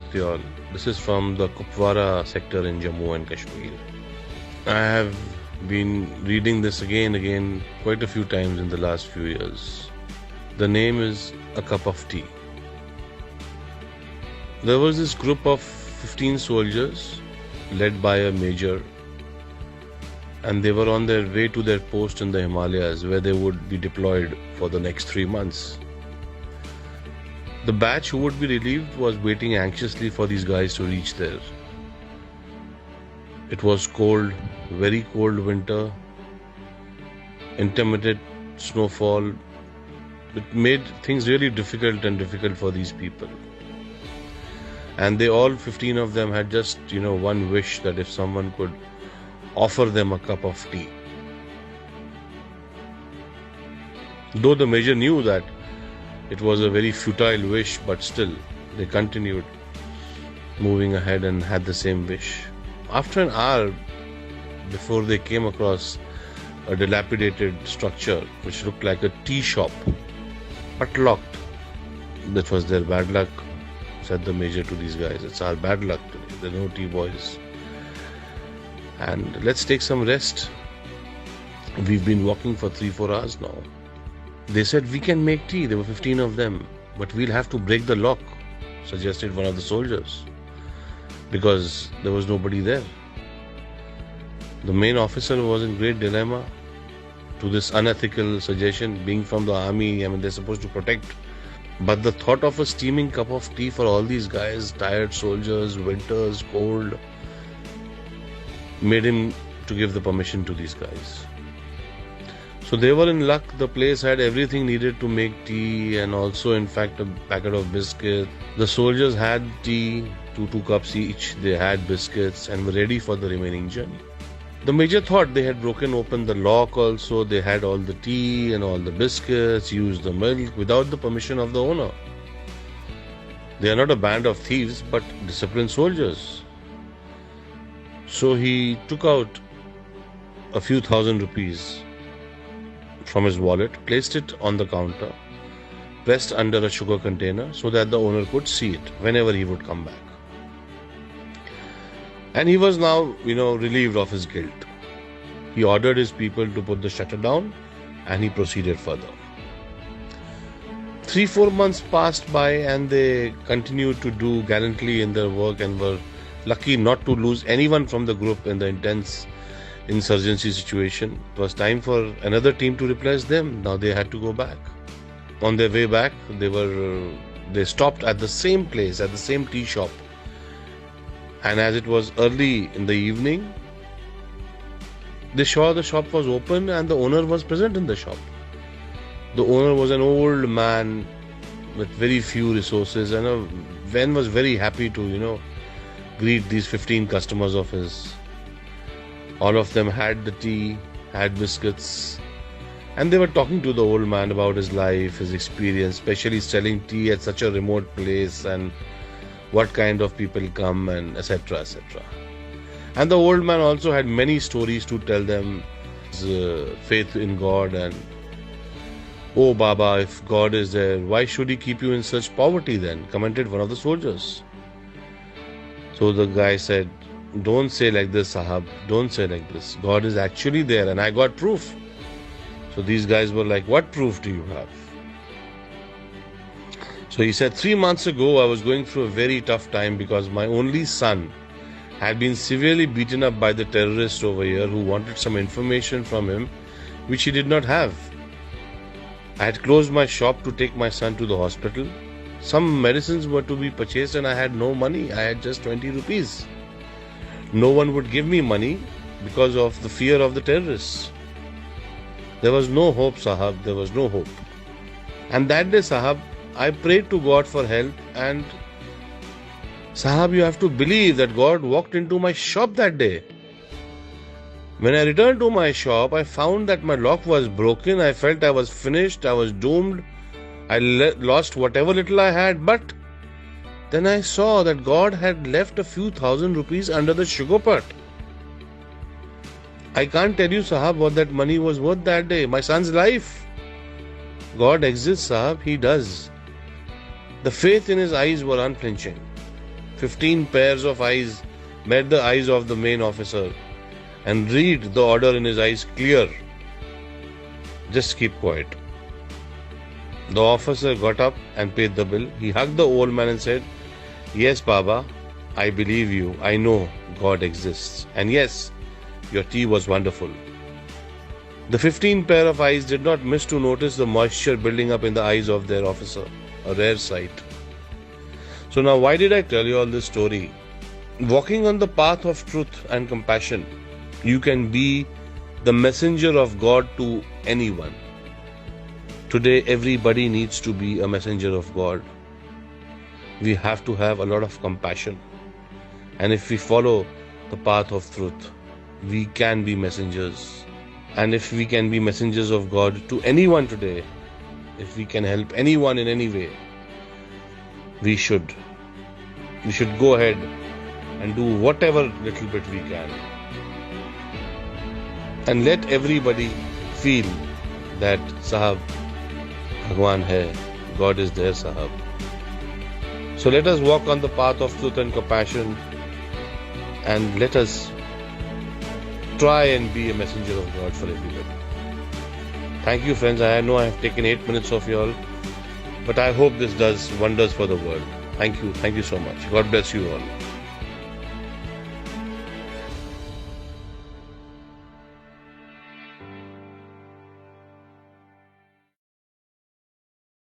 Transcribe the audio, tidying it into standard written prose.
Namaste all. This is from the Kupwara sector in Jammu and Kashmir. I have been reading this again quite a few times in the last few years. The name is A Cup of Tea. There was this group of 15 soldiers led by a major, and they were on their way to their post in the Himalayas where they would be deployed for the next 3 months. The batch who would be relieved was waiting anxiously for these guys to reach there. It was cold, very cold winter, intermittent snowfall. It made things really difficult for these people. And they all 15 of them had just, one wish, that if someone could offer them a cup of tea. Though the major knew that it was a very futile wish, but still they continued moving ahead and had the same wish. After an hour, before they came across a dilapidated structure which looked like a tea shop, but locked. That was their bad luck, said the major to these guys. It's our bad luck today. There are no tea boys. And let's take some rest. We've been walking for 3-4 hours now. They said, we can make tea. There were 15 of them. But we'll have to break the lock, suggested one of the soldiers, because there was nobody there. The main officer was in great dilemma to this unethical suggestion. Being from the army, they're supposed to protect. But the thought of a steaming cup of tea for all these guys, tired soldiers, winters, cold, made him to give the permission to these guys. So they were in luck. The place had everything needed to make tea, and also in fact a packet of biscuits. The soldiers had tea, 2 cups each. They had biscuits and were ready for the remaining journey. The major thought they had broken open the lock also. They had all the tea and all the biscuits, used the milk without the permission of the owner. They are not a band of thieves, but disciplined soldiers. So he took out a few thousand rupees from his wallet, placed it on the counter, pressed under a sugar container so that the owner could see it whenever he would come back. And he was now, relieved of his guilt. He ordered his people to put the shutter down, and he proceeded further. 3-4 months passed by, and they continued to do gallantly in their work and were lucky not to lose anyone from the group in the intense insurgency situation. It was time for another team to replace them. Now they had to go back. On their way back, they stopped at the same place, at the same tea shop. And as it was early in the evening, they saw the shop was open and the owner was present in the shop. The owner was an old man with very few resources, and Ven was very happy to, greet these 15 customers of his. All of them had the tea, had biscuits, and they were talking to the old man about his life, his experience, especially selling tea at such a remote place, and what kind of people come, and etc. etc. And the old man also had many stories to tell them, his faith in God, and oh Baba, if God is there, why should he keep you in such poverty then? Commented one of the soldiers. So the guy said, don't say like this, Sahab, don't say like this. God is actually there and I got proof. So these guys were like, what proof do you have? So he said, 3 months ago, I was going through a very tough time because my only son had been severely beaten up by the terrorists over here who wanted some information from him, which he did not have. I had closed my shop to take my son to the hospital. Some medicines were to be purchased and I had no money. I had just 20 rupees. No one would give me money because of the fear of the terrorists. There was no hope, Sahab. There was no hope. And that day, Sahab, I prayed to God for help, and Sahab, you have to believe that God walked into my shop that day. When I returned to my shop, I found that my lock was broken. I felt I was finished. I was doomed. I lost whatever little I had. But then I saw that God had left a few thousand rupees under the sugar pot. I can't tell you, Sahab, what that money was worth that day. My son's life. God exists, Sahab. He does. The faith in his eyes were unflinching. 15 pairs of eyes met the eyes of the main officer and read the order in his eyes clear. Just keep quiet. The officer got up and paid the bill. He hugged the old man and said, "Yes, Baba, I believe you. I know God exists. And yes, your tea was wonderful." The 15 pair of eyes did not miss to notice the moisture building up in the eyes of their officer, a rare sight. So now, why did I tell you all this story? Walking on the path of truth and compassion, you can be the messenger of God to anyone. Today, everybody needs to be a messenger of God. We have to have a lot of compassion. And if we follow the path of truth, we can be messengers. And if we can be messengers of God to anyone today, if we can help anyone in any way, we should. We should go ahead and do whatever little bit we can. And let everybody feel that Sahab, Bhagwan hai, God is there, Sahab. So let us walk on the path of truth and compassion, and let us try and be a messenger of God for everybody. Thank you, friends. I know I have taken 8 minutes of you all, but I hope this does wonders for the world. Thank you. Thank you so much. God bless you all.